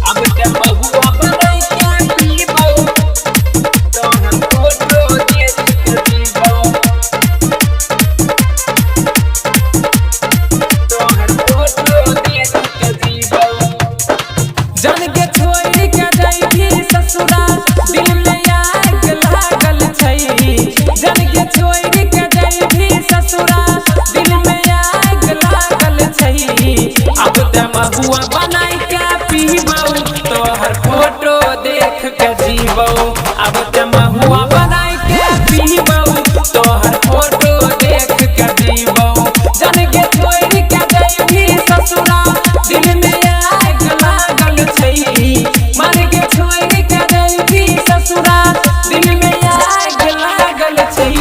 अब ते बहुआ बनाई के पीबो तोहर फोटो देख के जीबो तोहर फोटो देख के जीबो जन के छोड़ के जाई ससुरा दिल में आग लागल छै जन के छोड़ के जाई ससुरा दिल में आग लागल छै अब ते महुआ बनाई के पीबो तोहर फोटो देख के जीबो अब ते महुआ बनाई के पीबो तोहर फोटो देख के जीबो जन के छोड़ के जाई ससुरा दिल में आग लागल छै मन के छोड़ के जाई ससुरा दिल में आग लागल छै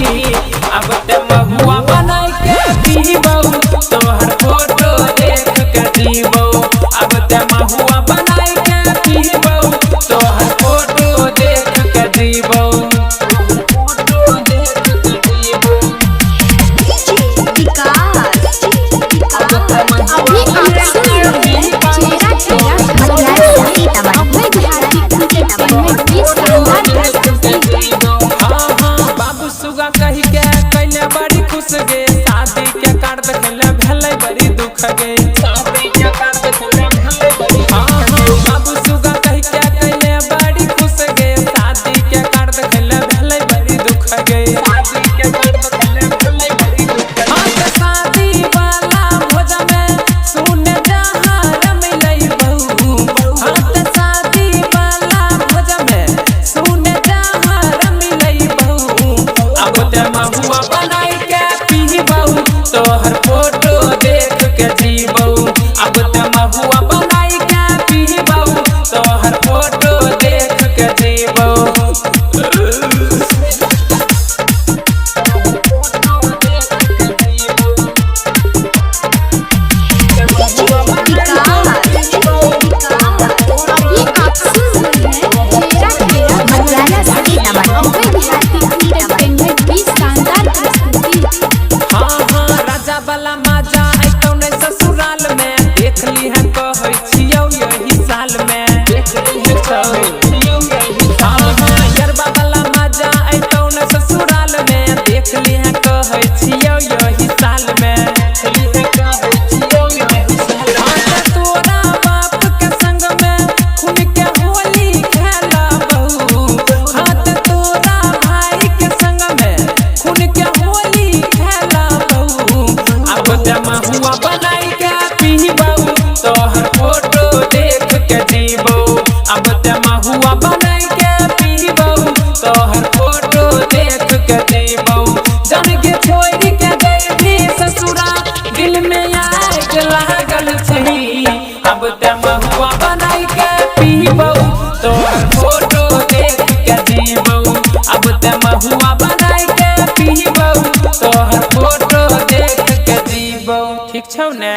अब ते महुआ बनाई के पीबो तोहर फोटो देख के जीबो अब ते महुआ बनाई के पीबो तोहर फोटो देख के जीबो फोटो देख के जीबो अब ते महुआ बाबू सुगा कही के कैले बड़ी खुश गे शादी के कार्ड देखले भेलै बड़ी दुख गे शादी के कार्ड देखले भेलै बड़ी बाबू सुगा कही के कैले बड़ी खुश गे शादी के कार्ड देखले भेलै बड़ी दुख गे शादी के कार्ड देखले भेलै बड़ी दुख शादी वाला भोज में सुन जहाँ मिलै बहू शादी वाला भोज में सुन जहाँ मिलै बहू अब ते महुआ बनाई के पीबो तोहर फोटो देख के जीबो अब ते महुआ बनाई के पीबो तोहर फोटो देख के जीबो राजा वाला मजा ऐतौ ने ससुराल में देख ली है कहै छियौ यही साल में देख ली है यरबा वाला मजा ऐतौ ने ससुराल में देख ली है कहै छियौ यही साल में तोरा बाप के संग में खून के होली खेला बहू हाथ तोरा भाई के संग में खून के होली खेला बहू अब ते महुआ बनाई के पीबो तोहर फोटो देख के जीबो अब ते महुआ बनाई के पीबो तोहर फोटो देख के जीबो जन के छोड़ के गई ससुरा दिल में आग लागल छै अब ते महुआ बनाई के पीबो तोहर फोटो देख के जीबो अब ते महुआ बनाई के पीबो तोहर फोटो देख के जीबो ठीक छौ ने।